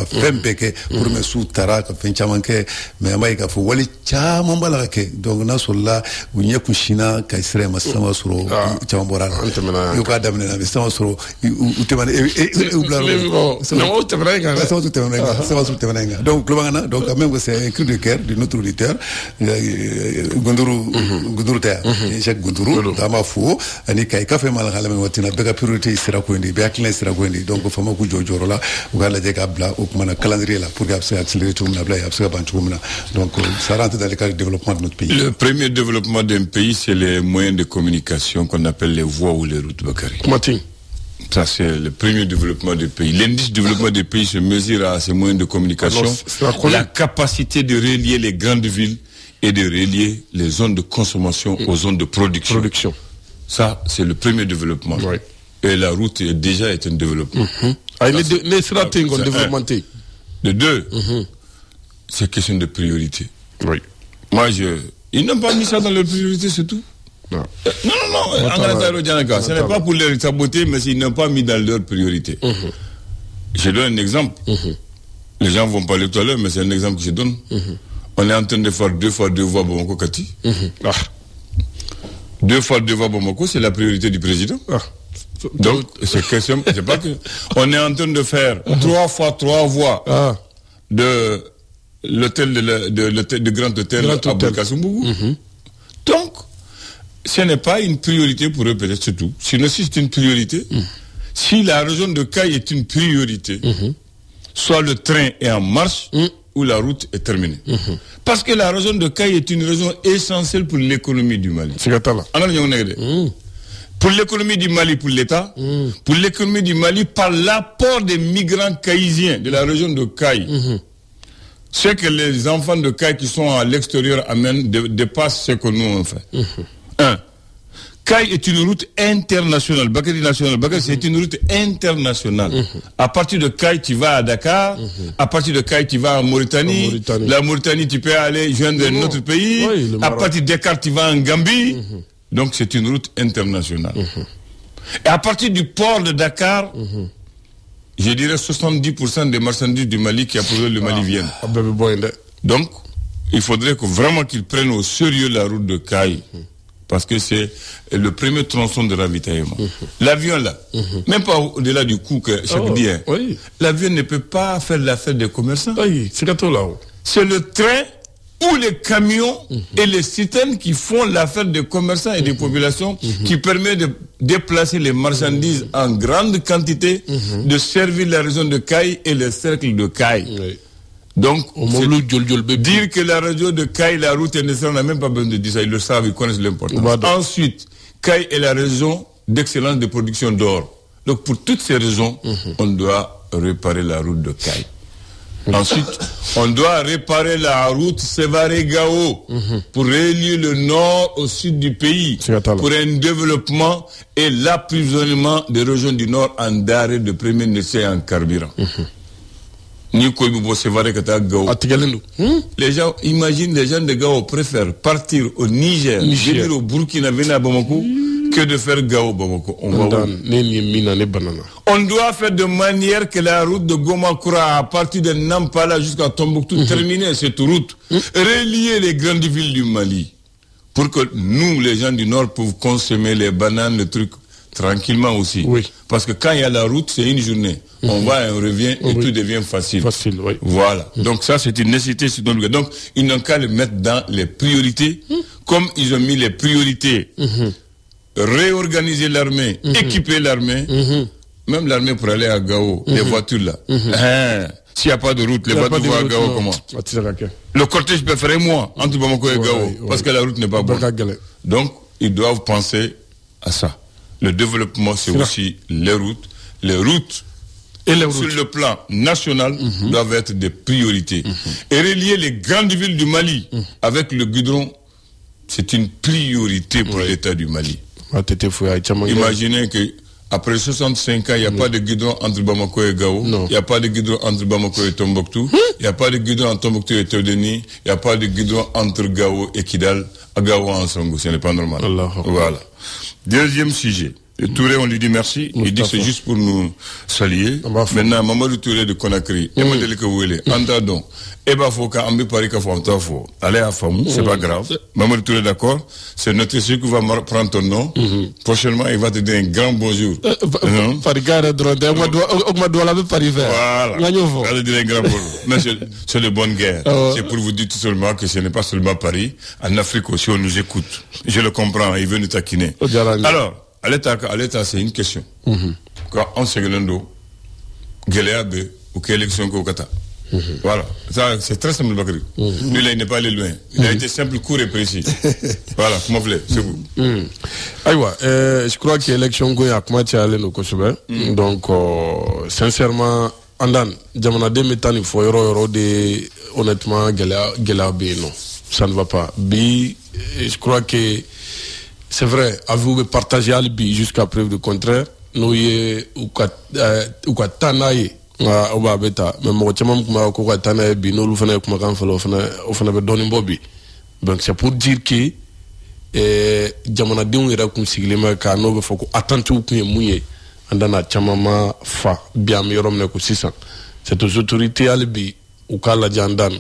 fembeke pour me sous tara ka fenchamanke mais mai ka fo wali chama mbala ke donc na solla unye kushina ka isre masama suro chama borala yo ka damne na masama suro utemane ublaro ça va donc globana donc quand même c'est un cri de cœur de notre auditeur Gunduru ta Cheikh Gunduru dama fo ani kai ka fe mal khala men watina bega priorité sera ko ndi be aklen sera ko ndi donc fama ku jojoro la ugala je ka bla au mana calendrier là pour accélérer tout na bla ya absa ban tout na donc ça rentre dans le cadre du développement de notre pays. Le premier développement d'un pays c'est les moyens de communication qu'on appelle les voies ou les routes, Bakary. Ça, c'est le premier développement du pays. L'indice de développement du pays se mesure à ces moyens de communication, la capacité de relier les grandes villes et de relier les zones de consommation aux zones de production. Ça, c'est le premier développement. Oui. Et la route est un développement. De deux, c'est question de priorité. Oui. Moi, ils n'ont pas mis ça dans leur priorité, c'est tout. Non. Ce n'est pas pour les saboter, mais ils n'ont pas mis dans leur priorité. Je donne un exemple. Les gens vont parler tout à l'heure, mais c'est un exemple que je donne. On est en train de faire 2 fois 2 voies Bamako-Kati. 2 fois 2 voies Bamako, c'est la priorité du président. Donc, c'est pas que. On est en train de faire 3 fois 3 voies de l'hôtel de Grand Hôtel à Bokasumbougou. Donc, ce n'est pas une priorité pour eux, peut-être, c'est tout. Sinon, si c'est une priorité, si la région de Caille est une priorité, soit le train est en marche, ou la route est terminée. Parce que la région de Caille est une région essentielle pour l'économie du Mali. Pour l'économie du Mali, pour l'État, pour l'économie du Mali, par l'apport des migrants caïsiens de la région de Caille. Ce que les enfants de Caille qui sont à l'extérieur amènent dépasse ce que nous on fait. Caille est une route internationale. Bakary national. Bakary, c'est une route internationale. À partir de Caille, tu vas à Dakar. À partir de Caille, tu vas en Mauritanie. La Mauritanie, tu peux aller joindre un autre pays. À partir de Dakar, tu vas en Gambie. Donc, c'est une route internationale. Et à partir du port de Dakar, je dirais 70% des marchandises du Mali qui approuvent le Mali viennent. Donc, il faudrait vraiment qu'ils prennent au sérieux la route de Caille. Parce que c'est le premier tronçon de ravitaillement. L'avion là, même pas au-delà du coût que chaque dia, l'avion ne peut pas faire l'affaire des commerçants. C'est le train ou les camions et les citernes qui font l'affaire des commerçants et des populations qui permet de déplacer les marchandises en grande quantité, de servir la région de Caille et les cercles de Caille. Donc, dire que la région de Caille, la route est nécessaire, on n'a même pas besoin de dire ça, ils le savent, ils connaissent l'importance. Ensuite, Caille est la région d'excellence de production d'or. Donc, pour toutes ces raisons, on doit réparer la route de Caille. Ensuite, on doit réparer la route Sévaré-Gao pour relier le nord au sud du pays, pour un développement et l'approvisionnement des régions du nord en denrées de premier nécessaire en carburant. Les gens, imagine les gens de Gao préfèrent partir au Niger, venir au Burkina, venir à Bamako, que de faire Gao Bamako. On doit faire de manière que la route de Gomakura, à partir de Nampala jusqu'à Tombouctou, terminer cette route, relier les grandes villes du Mali, pour que nous, les gens du Nord, puissions consommer les bananes, les trucs tranquillement aussi. Oui. Parce que quand il y a la route, c'est une journée. On va et on revient et tout devient facile. Facile, oui. Voilà. Donc ça, c'est une nécessité. Donc, ils n'ont qu'à le mettre dans les priorités, comme ils ont mis les priorités. Réorganiser l'armée, équiper l'armée. Même l'armée pour aller à Gao, les voitures là. S'il n'y a pas de route, les voitures vont à Gao comment? Le cortège peut faire moi entre Bamako et Gao, parce que la route n'est pas bonne. Donc, ils doivent penser à ça. Le développement, c'est aussi les routes. Les routes, sur le plan national, doivent être des priorités. Et relier les grandes villes du Mali avec le goudron, c'est une priorité pour l'État du Mali. Imaginez que après 65 ans, il n'y a pas de goudron entre Bamako et Gao. Il n'y a pas de goudron entre Bamako et Tombouctou. Il n'y a pas de goudron entre Tombouctou et Todeni. Il n'y a pas de goudron entre Gao et Kidal. À Gao en Songo, ce n'est pas normal. Voilà. Deuxième sujet. Et Touré, on lui dit merci. Il dit que c'est juste pour nous saluer. Maintenant, Mamadou Touré de Conakry. Emmanuel Kouele. Andadon. Eba Foka, Ambi Parika Fantafo. Allez à Famou, c'est pas grave. Mamadou Touré, d'accord. C'est notre celui qui va prendre ton nom. Prochainement, il va te dire un grand bonjour. Parigara Dronde, Ogmadoua la Parivert. Voilà. Il va te dire un grand bonjour. Mais c'est de bonne guerre. C'est pour vous dire tout seulement que ce n'est pas seulement Paris. En Afrique aussi, on nous écoute. Je le comprends, il veut nous taquiner. Alors, à l'état, c'est une question. Quand on se gueule Guéléabe ou quelle élection qu'au Qatar. Voilà. Ça, c'est très simple, Bakri. Lui, là, il n'est pas allé loin. Il a été simple, court et précis. Voilà, comment vous voulez, c'est vous. Aïwa, je crois que l'élection Goya a commencé à aller au Kosovo. Donc, sincèrement, Andan, Djamanade Metani, il faut de honnêtement, Guéléabe, non. Ça ne va pas. Je crois que c'est vrai, avez-vous partagé Albi jusqu'à preuve du contraire? Nous y ou Tanaï, Oba Beta, mais moi, je m'en Tanaï, nous le faisons comme on fait donner Bobby. Donc c'est pour dire que Jamana Dion est comme si les mecs à nous faut attendre que mouillé, andana chamama fa bien meilleur homme que 600. C'est aux autorités Albi ou Kala Jandan,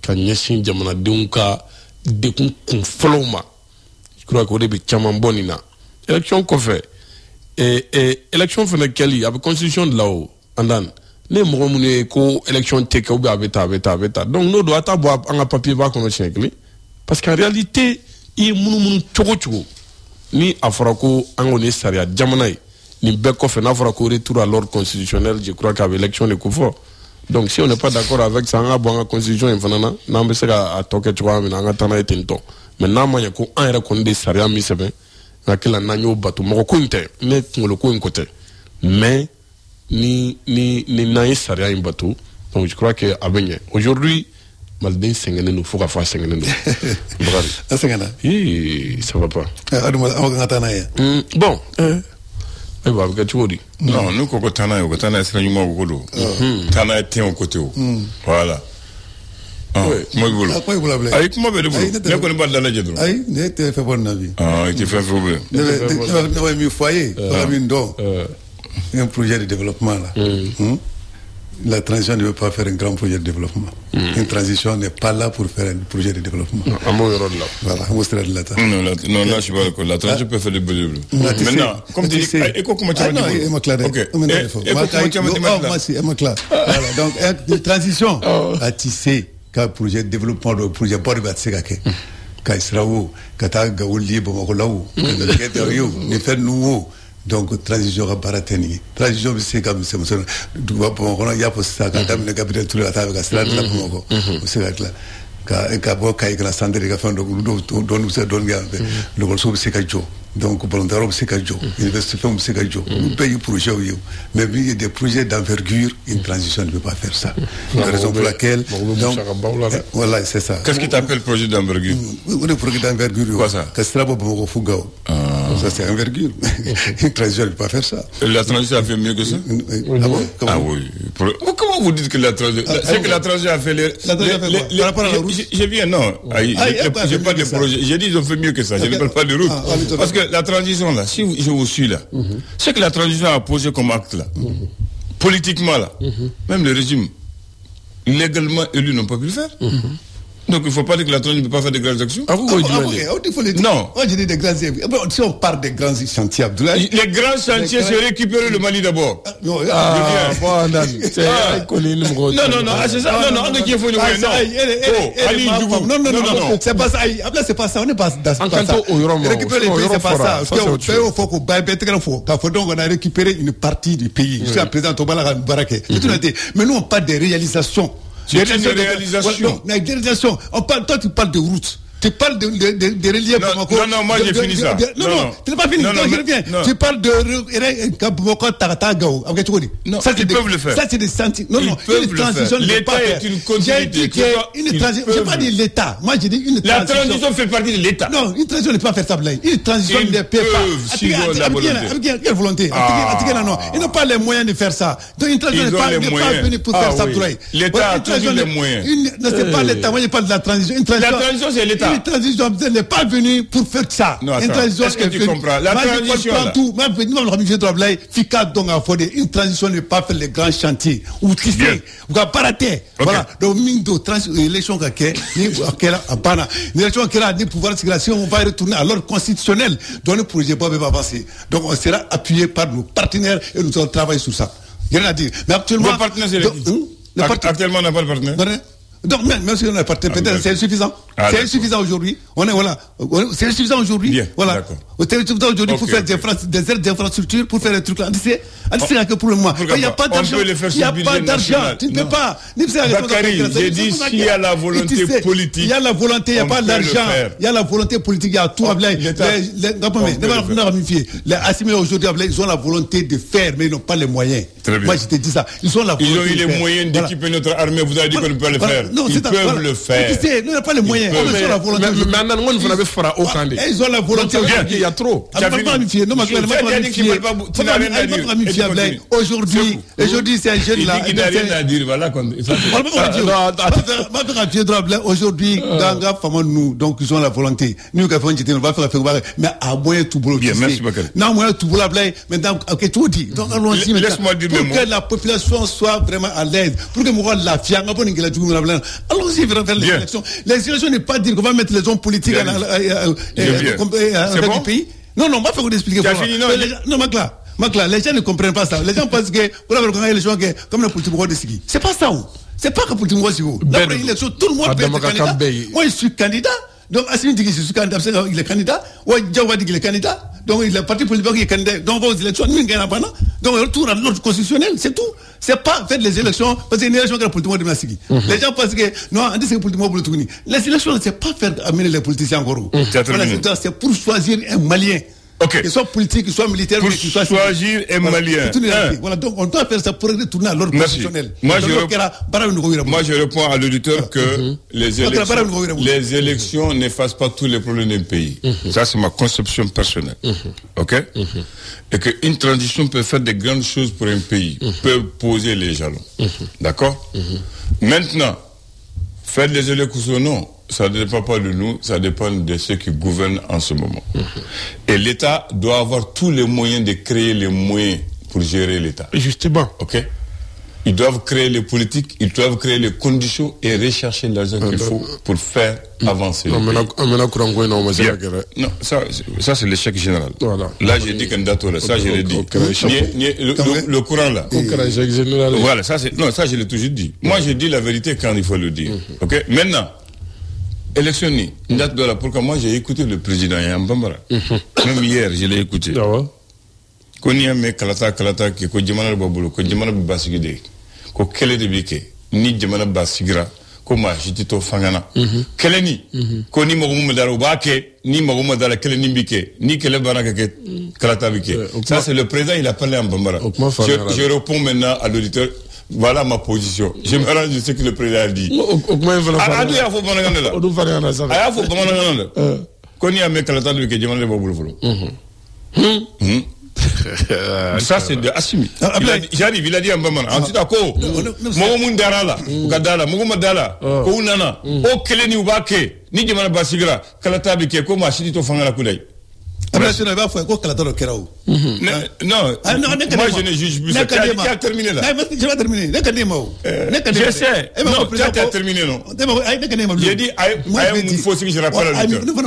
quand Yessin Jamana Dion ka de floma. Je crois qu'au début, Tchaman Bonina. Élection qu'on fait. Et élection fait quelle avec constitution de là-haut. Andan. Ne m'ont ko élection teke ou abeta. Donc, nous doit avoir un papier va qu'on a parce qu'en réalité, il y a moun choco. Ni afrako angone saria jamanai. Ni beko fait n'afrako retour à l'ordre constitutionnel. Je crois qu'avec l'élection de Koufo. Donc, si on n'est pas d'accord avec ça, on a bon constitution, il faut n'en à toquer tu vois, mais on a tana et tinto. Maintenant, il y a un reconnaît des sariya mi sebe, na kila nanyo batu moko kunte, ne ngolo ko côté. Mais ni naï sariya im batu. Donc je crois que abenye. Aujourd'hui, Maldin sengene nous faut faire sengene nous. Ça sengena. Ça va pas. Bon, non, nous koko tana c'est nyuma godo. Tana était en côté. Voilà. Moi, comment il était fait bon avis. Il était fait bon. Il avait mis foyer, un projet de développement là. La transition ne veut pas faire un grand projet de développement. Une transition n'est pas là pour faire un projet de développement. Voilà, non, là, je suis pas d'accord. La transition peut faire des bonnes. Maintenant, comme tu dis, comment tu vas dire? Donc, une transition à tisser. Ka projet de développement de projet bord de Tsegake ka Israël ka Gaouli Bomokolaou ne fait nouveau donc transition barateni transition c'est comme c'est du Bomokona ya pour ça quand même le capitaine tout la table ka Sala la Bomoko c'est là ka boka ka centre de ka don nous donne bien le bolso c'est ka jo donc volontaire c'est ka jo investissement c'est ka jo nous payons projet mais il y a des projets d'envergure une transition ne peut pas faire ça la raison pour laquelle donc voilà c'est ça. Qu'est-ce qui t'appelle projet d'envergure? Le projet d'envergure quoi ça? Que sera Bomoko Fugao. Ça c'est envergure. Une transition ne peut pas faire ça. La transition a fait mieux que ça? Ah oui. Comment vous dites que la transition c'est que la transition a fait les par rapport à la route. J'ai bien non. J'ai pas de projet. J'ai dit ils ont fait mieux que ça. Je ne parle pas de route. Parce que la transition là, si je vous suis là, c'est que la transition a posé comme acte là, politiquement là, même le régime légalement élus n'ont pas pu le faire. Donc il ne faut pas dire que la transition ne peut pas faire de grandes actions. Non. Moi je dis des grands. Si on parle des grands chantiers, Abdoulaye. Les grands chantiers, c'est récupérer le Mali d'abord. Non, c'est ça. Non, c'est pas ça. Après, c'est pas ça. On n'est pas dans ça. Récupérer les pays, c'est pas ça. Il faut qu'on a récupéré une partie du pays. Jusqu'à présent, mais nous, on parle des réalisations. C'est une réalisation. Non, des réalisations. Toi, tu parles de routes. Tu parles de reliefs. Non, moi j'ai fini ça. Non, tu n'as pas fini. Je reviens. Tu parles de non, ils peuvent le faire. Ça, c'est des sentiers. Non, une transition. L'État est une continuité. Je n'ai pas dit l'État. Moi, j'ai dit une transition. La transition fait partie de l'État. Non, une transition ne peut pas faire ça. Une transition ne peut pas. Avec quelle volonté? Ils n'ont pas les moyens de faire ça. Donc, une transition n'est pas venue pour faire ça. L'État a toujours les moyens. Non, c'est pas l'État. Moi, je parle de la transition. La transition, c'est l'État. Une transition n'est pas venue pour faire ça. Non, est-ce que tu comprends? La transition, une transition ne pas faire les grands chantiers. Ou tu sais, ou pas rater. Voilà. Donc, l'élection l'élection qui a des pouvoirs de circulation, on va retourner à l'ordre constitutionnel. Donc, le projet ne va pas passer. Donc, on sera appuyé par nos partenaires et nous allons travailler sur ça. Il y en a dit. Mais actuellement. Vos partenaires, c'est actuellement, on n'a pas de partenaire. Donc, même si on a partenaire, peut-être c'est insuffisant. C'est insuffisant aujourd'hui. C'est insuffisant aujourd'hui. Bien. Voilà. C'est insuffisant aujourd'hui pour faire des infrastructures, pour faire des trucs là. C'est que pour le moment. Il n'y a pas d'argent. Il n'y a pas d'argent. Tu ne peux pas. Bakary, j'ai dit s'il y a la volonté politique. Il y a la volonté, il n'y a pas d'argent. Il y a la volonté politique, il y a tout. Les assimilés aujourd'hui, ils ont la volonté de faire, mais ils n'ont pas les moyens. Moi, je te dis ça. Ils ont eu les moyens d'équiper notre armée. Vous avez dit qu'on ne peut pas le faire. Ils peuvent le faire. Ils n'ont pas les moyens. Ils ont la volonté. Ils ont la volonté. Il y a trop. Aujourd'hui, c'est un jeune là. Il n'a rien à dire. Voilà. Aujourd'hui, nous, donc ils ont la volonté. Nous, on va faire, mais à moyen tout boulot. Bien, merci Bakary. Non, moyen tout boulot. Maintenant, ok, tout dit. Donc, allons-y. Laisse-moi dire pour que la population soit vraiment à l'aise, pour que moi la fière, allons-y vers les élections. Les élections n'est pas dire qu'on va mettre les hommes politiques à du pays. Non, on va faire vous expliquer. Non, Makla, les gens ne comprennent pas ça. Les gens pensent que pour la version élection comme la politique de Sigi. C'est pas ça. C'est pas que la politique de Sigi. D'après l'élection, tout le monde peut être candidat. Moi, je suis candidat. Donc, Assimi dit que je suis candidat, il est candidat. Ouais, Diawa dit qu'il est candidat. Donc, il est parti politique qui est candidat. Donc, on va aux élections, nous, il gagne pas. Donc, on retourne à l'ordre constitutionnel, c'est tout. C'est pas faire les élections, parce que c'est une élection que la politique de Sigi. Les gens pensent que, non, on dit que c'est politique de Sigi. Les élections, c'est pas faire amener les politiciens encore. C'est pour choisir un Malien. Okay. Qu'ils soient politiques, qu'ils soient militaires, pour choisir un Malien. Voilà, donc on doit faire ça pour retourner à l'ordre constitutionnel. Moi, je réponds à l'auditeur que les élections n'effacent pas tous les problèmes d'un pays. Ça, c'est ma conception personnelle. Ok? Et qu'une transition peut faire de grandes choses pour un pays, peut poser les jalons. D'accord? Maintenant, faire des élections ou non, ça ne dépend pas de nous, ça dépend de ceux qui gouvernent en ce moment. Et l'État doit avoir tous les moyens de créer les moyens pour gérer l'État. Justement. Ok? Ils doivent créer les politiques, ils doivent créer les conditions et rechercher l'argent qu'il faut pour faire avancer le pays. Non, ça c'est l'échec général. Voilà. Là, j'ai dit candidature, ça je l'ai dit. Le courant là. Voilà, ça je l'ai toujours dit. Moi, je dis la vérité quand il faut le dire. Ok? Maintenant, élection ni date de la pourquoi moi j'ai écouté le président Yambambara. Même hier, je l'ai écouté. Ko ni me kalata ki ko jamana babulo ko jamana basigide ko kele de bike ni jamana basigira ko ma jitito fangana kele ni ko ni mogo mu dara ubake ni mogo mu dara kele ni bike ni kele baraka ke kalata bike. Ça c'est le président, il a parlé en Bambara. Je réponds maintenant à l'auditeur. Voilà ma position. Je me rends de ce que le président a dit. Ça c'est de Assimi. J'arrive, il a dit en Bamana. Ensuite, Mogomundarala, Gadala, Mogomadala, Kounana, O Keleni Ubake, ni Jamana Basigra, Kalatabi, Koma, Chito Fangala Kulei. National va faire quoi Kalato Kerao. Non, moi je ne juge plus ça. Tu as terminé là. Je vais terminer. Je sais. Non, tu as terminé, non. J'ai dit, il faut que je rappelle à l'auditeur.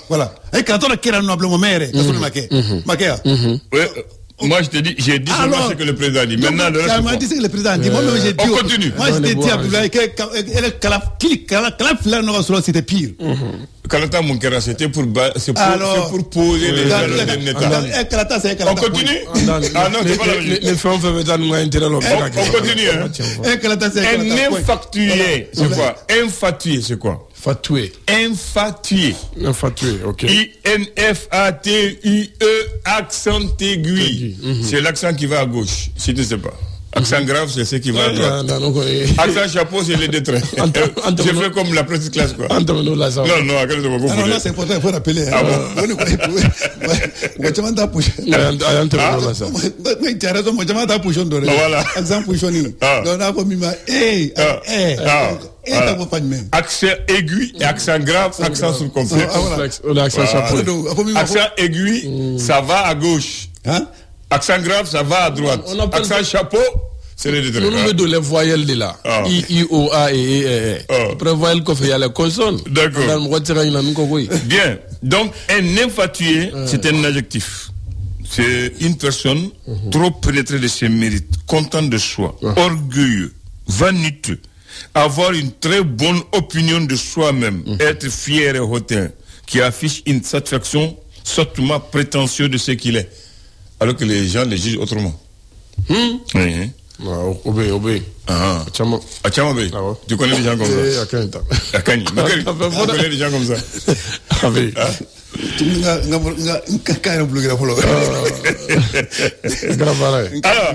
Voilà. Et Kalato Kera non ablement mère. Moi, je te dis, j'ai dit seulement ce que le président dit. Maintenant, le reste. Dit ce que le président dit. Moi, j'ai dit. On continue. Moi, je t'ai dit, Abdoulaye, que c'était pire. Kalata Moukera, c'était pour poser les jalons d'un État. On continue? Ah non, c'est pas la logique. On continue, hein. Un infatué, c'est quoi? Infatué, c'est quoi? Infatué, ok. I-N-F-A-T-U-E, accent aigu. C'est l'accent qui va à gauche, si tu ne sais pas. Accent grave, c'est ce qui va à droite. Accent chapeau, c'est les deux traits. J'ai fait comme la petite classe, quoi. Non, c'est important, il faut rappeler. Ah bon? Accent aigu et accent grave, accent sous complet. Accent aigu, ça va à gauche. Accent grave, ça va à droite. Accent chapeau, c'est les deux. Nous mettons les voyelles de là. I, I, O, A et E. Après voyelle qu'on fait, il y a la consonne. D'accord. Bien. Donc, un infatué, c'est un adjectif. C'est une personne trop pénétrée de ses mérites, contente de soi, orgueilleux, vaniteux, avoir une très bonne opinion de soi-même, être fier et hautain, qui affiche une satisfaction sottement prétentieuse de ce qu'il est. Alors que les gens les jugent autrement. Obé. Tu connais des gens comme ça? Tu connais des gens comme ça? Alors,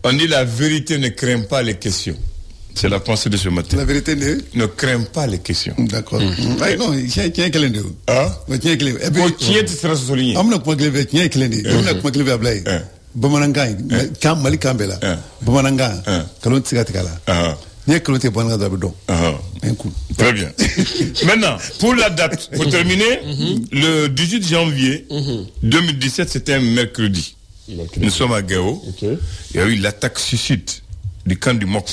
on dit la vérité ne craint pas les questions. C'est la pensée de ce matin. La vérité ne craint pas les questions. D'accord. Non, tiens un calendrier. Tiens, tu seras souligné. Bamanangan, Kam Mali Kambela, Bamanangan, Kalon Tsigatikala. Très bien. Maintenant, pour la date, pour terminer, le 18 janvier 2017, c'était un mercredi. Nous sommes à Gao. Il y a eu l'attaque suicide du camp du Mok.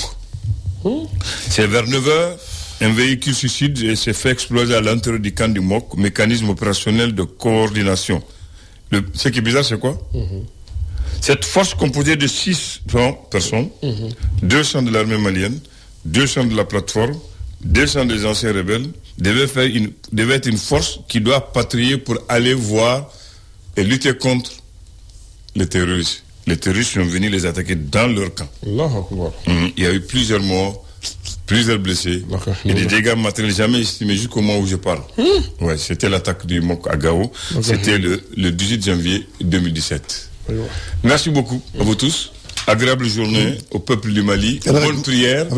C'est vers 9h, un véhicule suicide s'est fait exploser à l'intérieur du camp du Mok, mécanisme opérationnel de coordination. Ce qui est bizarre, c'est quoi? Cette force composée de 6 personnes, 200 de l'armée malienne, 200 de la plateforme, 200 des anciens rebelles, devait être une force qui doit patrouiller pour aller voir et lutter contre les terroristes. Les terroristes sont venus les attaquer dans leur camp. Il y a eu plusieurs morts, plusieurs blessés, et des dégâts matériels jamais estimés jusqu'au moment où je parle. Ouais, c'était l'attaque du Mok à Gao. C'était le 18 janvier 2017. Merci beaucoup à vous tous. Agréable journée au peuple du Mali. Bonne prière.